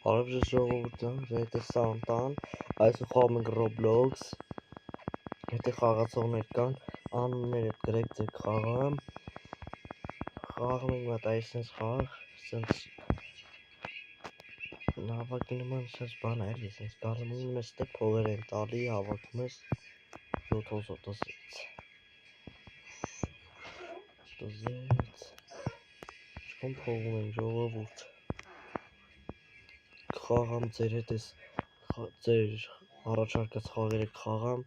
Արևժ ժողովուրդան, եթե Սանտան, այսօր խաղում ենք Roblox, եթե խաղացողներ կան, անունները գրեք ձեր խաղամ, խաղում ենք մատ այսպես խաղ, սենց նավակի նման սենց բան է էլի, սենց գալում ես դե փողեր են տալի, հավաքում ես, տզեց, չկոն փողում են ժողովուրդ, խաղամ ձեր հետ ես, ձեր առաջարկած խաղերը կխաղամ,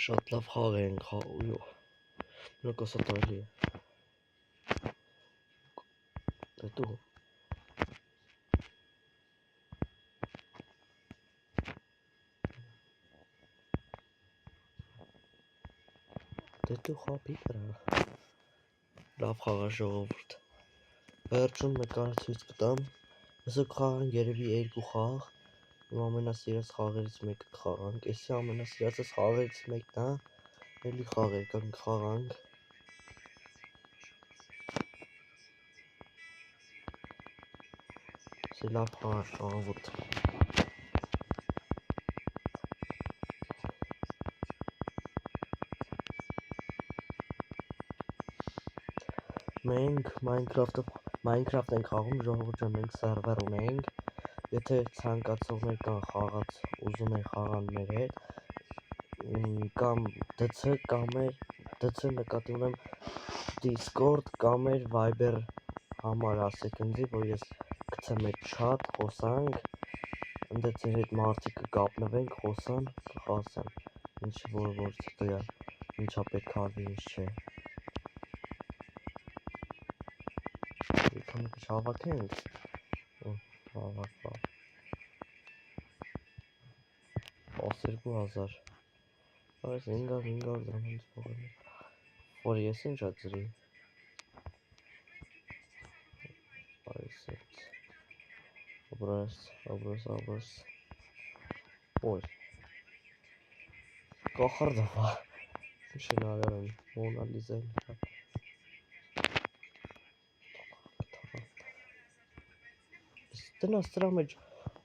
շատ լավ խաղ են խաղում, մնակ ասա տայլի է, դե դու, դե դու խապի վրա, լավ խաղա ժողովուրդ, վերջում նկարը ցույց կտամ, հեսա կխաղանք երևի երկու խաղ, իմ ամենասիրած խաղերից մեկը կխաղանք, էսի ամենասիրածս խաղերից մեկն է, էլի խաղեր կան կխաղանք, էսի լավ խաղա ժողովուրդ, մենք Minecraft ենք խաղում ժողովուրդ ջան, մենք սերվեր ունենք, եթե ցանկացողներ կան խաղաց, ուզում են խաղան մեր հետ, կամ դց նկատի ունեմ Discord կամ մեր Viber համար ասեք ինձի, որ ես գցեմ այդ chat, խոսանք, ընդ ձեր հետ մարդիկ կկապնվենք, խոսան, կխասեմ, ինչի որ դրա, ինչա պետք արվի, ինչ չէ, քանի քիչ հավաքենք, հավաքվա, 12000, այս 500 դրամ ինձ փողել է, որ ես ինչա ծրի, այս էց, աբրոս, ոյ, կախարդավա, ինչ են արել են, Մոնալիզա են, տնաս տրա մեջ,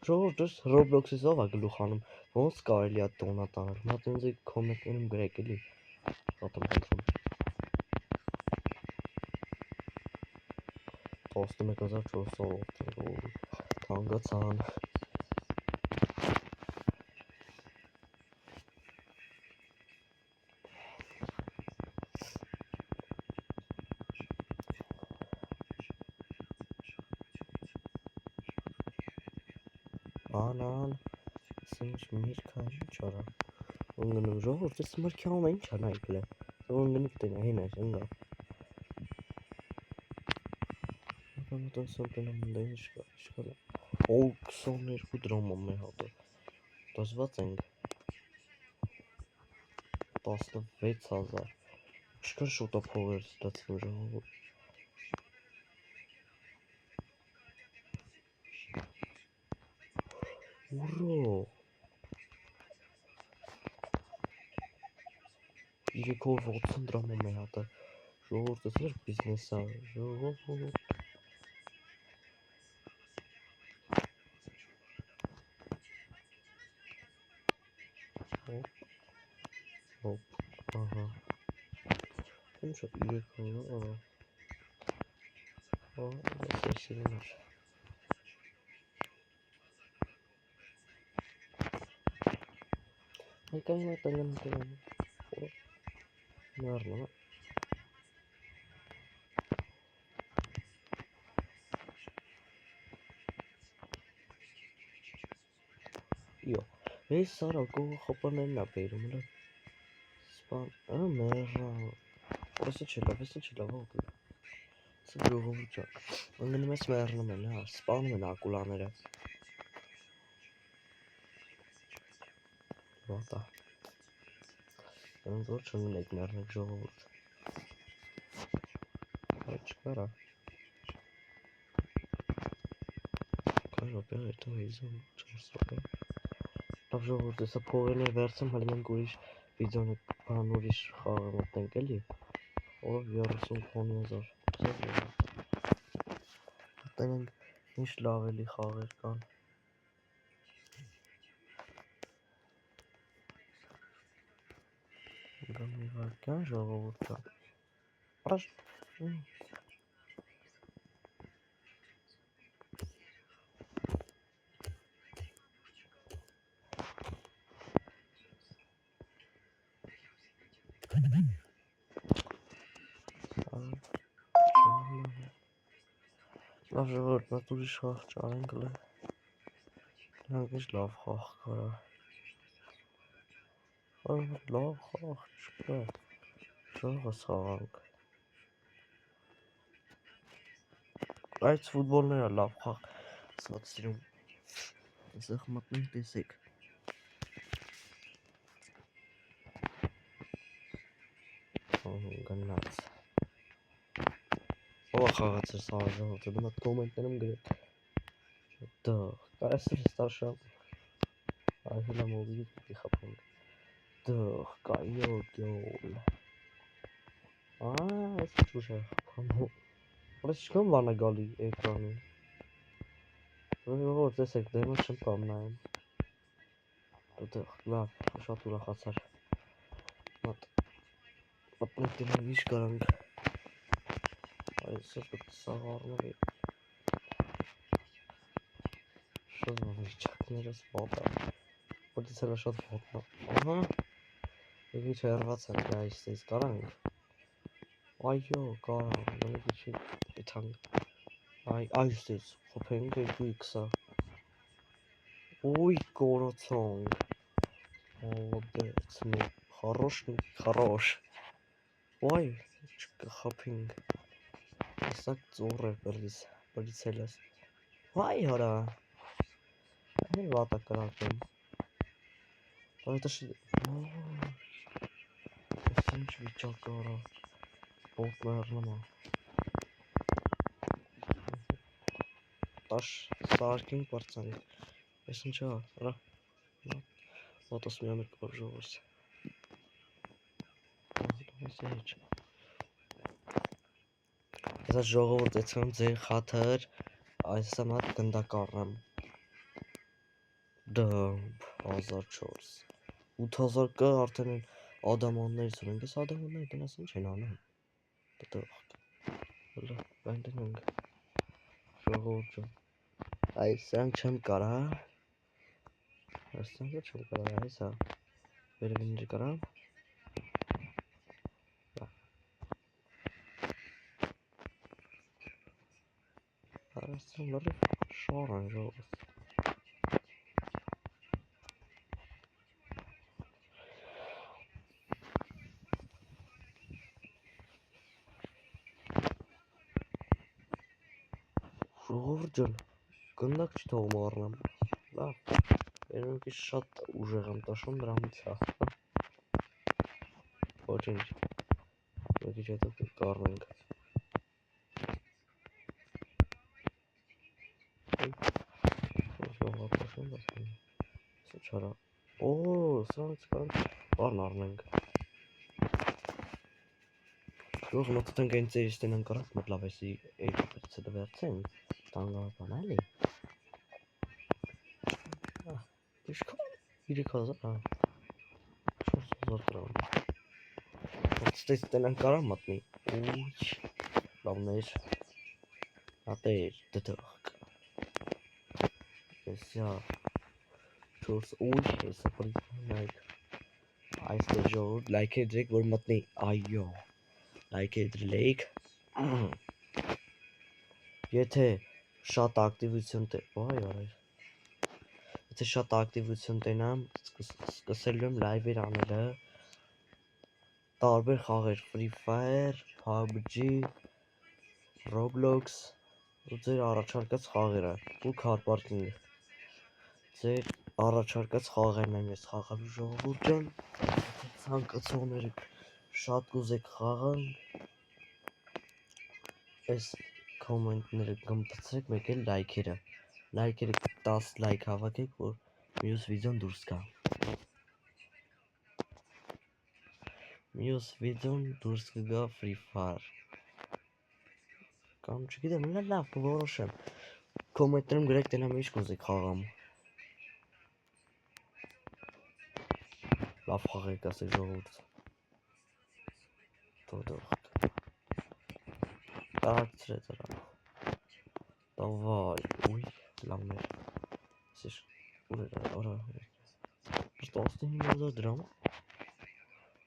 ժողորդ ես Roblox-ից ով է գլուխանում, ոնց կարելի է տոնա տանել, մատ ինձ կոմենտներում գրեք էլի, շատում խնդրում, 11400, թանգացան, Անան, ինչ միրքա, ինչ արա, ունգնում ժողորդ, ես մրքի համը ինչ է նայքլ է, ունգնիք տնա, հին է, ընգա, ատան սամպենամ ընդա ինչ կա, օ 22 դրոմը մեր հատը, դասված ենք, 16000, չկար շոտա փողեր ստացվում ժողովուրդ, Ուրո 380 դրամ է մեր հատը, ժողորդ ես մեր բիզնես է, ժողովուրդ, հոպ, ահա, ինչ է 300, այս է սիրում էր, Այկային է տնգն, նարնում է, իո, ես սարա կողը խոպաներն է բերում, սպան, մեղա, ոսը չելավ, հոգլը, սը ժողովուր ճա, ընգնում ես մեղնում են, սպանում են ակուլաները, վատա, ընդ որ չնգնեք մեղնեք ժողովուրդ, այ չկարա, կարապյա հետո հիզում, 4 րոպե, լավ ժողովուրդ, եսա փողերներ վերցեմ, հալի մենք ուրիշ վիդեոն բան ուրիշ խաղը մտնենք էլի, ով 30 քոնի հազար, մտնենք ինչ լավ էլի խաղեր կան։ Մի վարկյան ժողովուրդ կան։ Լավ ժողովուրդ, նա ուրիշ խաղ չարենք լե։ Նրանք ինչ լավ խաղ կարա։ Լավ խաղ չկա։ Ժողովս խաղանք։ Այդ ֆուտբոլները լավ խաղ սոց սիրում։ Այսեղ մտնենք տեսեք։ Գնաց։ Ո՞վ խաղաց է սա ժողովուրդը, դու մոտ կոմենտներում գրեք։ Դա, կարասր ստարշամ։ Այհելա մոբիլի պիտի խփենք։ Դա, կայո գյոլ։ Այս ինչ ուշ է խփանում։ Բայց չկան բան է գալի էկրանին։ Ժողովուրդ տեսեք, դեմը չեմ կամ նայեմ։ Դա, լավ, շատ ուրախացար։ Մտնենք դրանք ինչ կարանք։ Այսօր սաղ առնելի։ Շատ վիճակներս ոտա։ Որտից հելա շատ ոտնա։ Ահա։ Եվ ինչ հերված են այս կարանք։ Այո, կարանք, նորեկ իչի իթանք։ Այստից, խոպենք երկու իքսա։ Ույ կորոցոնք։ Молодец, ну, хорош. Ой, խփինք։ Ասակ ծուռ է բրիցելես։ Վայ հորա։ Հեր վատա կրակեմ։ Բայց դա ինչ վիճակ արա։ Բոտներնամա։ Տաշ սարկինք բարձանք։ Ես ինչա, հրա։ Ոտոս միամեկ որ ժողորս։ Այս է հեչ։ Ես այդ ժողովուրդ էցքան ձեր խաթր, այս ամատ գնդակարնեմ։ Դմպ, 1004 8000 կը արդեն են ադամաններից ունենք, ես ադամանների տնաս ինչ են անում։ Դտողք։ Հլը, բայն տնենք։ Ժողովուրդ ջան։ Այսանք չեմ կարա։ Այսանքը չեմ կարա, այսա։ Վերևինջի կարամ։ Այսան լրի շար են ժողովուրդ։ Ժողովուրդ ջան, գնդակ չթողում առնեմ։ Լավ, երևի շատ ուժեղ եմ տաշում դրանից հա։ Ոչինչ։ Մի քիչ հետո կառնենք։ Սա չարա։ Օ, սրանց կարող բան առնենք։ Ժողովուրդ մոտենք այն ծերից տենան կարանք մոտ լավ էսի էյքոպեցը դվերցենք։ Տանգապան էլի։ Իշքան 3000, 4000 դրամ։ Ստես տենան կարան մտնի։ Ույ, լավներ։ Հատեր, դտող։Եսյա, չորս, ույ, հեսա պրիտ նայք։ Այս դե ժողորդ, լայք է դրեք, որ մտնի, այո։ Լայք է դրեք։ Եթե շատ ակտիվություն վայ արեր։ Եթե շատ ակտիվություն տենամ, սկսելու եմ լայվեր անելը, տարբեր խաղեր, Free Fire, PUBG, Roblox, ու ձեր առաջարկած խաղերը, ու Car Parking, ձեր առաջարկած խաղերն եմ ես խաղալու ժողովուրդ ջան, ցանկացողները շատ կուզեք խաղալ, այս կոմենտները կմտցրեք, մեկ էլ լայքերը 10 լայք հավաքեք, որ մյուս վիդեոն դուրս գա։ Մյուս վիդեոն դուրս կգա Free Fire։ Կամ չգիտեմ, լավ որոշեմ։ Կոմենտներում գրեք թե նա ինչ կուզեք խաղամ։ Լավ խաղեք ասեք ժողովուրդ։ Так, цвета. Давай. Ой, ламер. Слышь, ура. Что остальное за драма?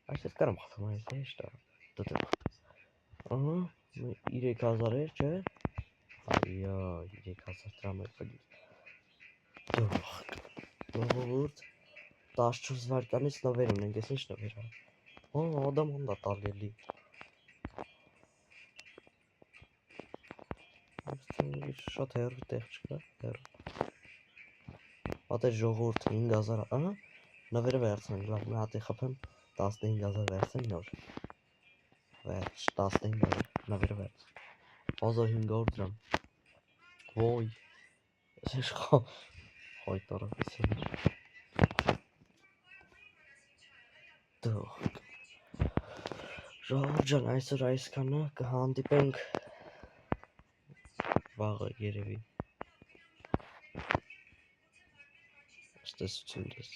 А сейчас карам хатмай, знаешь что? Тут. Ага, 3000 էր, չէ՞։ Այո, 3000 դրամ է խլի։ Ժողովուրդ 14 վայրկյանից նվեր ունենք, ես ինչ նվեր է։ Adam onda տալելի։ Շատ հեռու տեղ չկա, հեռու։ Հատե ժողովուրդ 5000, ահա, նվերը վերցնենք, լավ, մի հատ է խփեմ, 15000 վերցնենք նոր։ Վերջ, 15000, նվերը վերց։ 1500 դրամ։ Ոյ, ես խոյ տարակիս եմ։ Դող։ Ժողովուրդ ջան, այսօր այսքանը կհանդիպենք վաղը երևի։ Ստեսություն դες։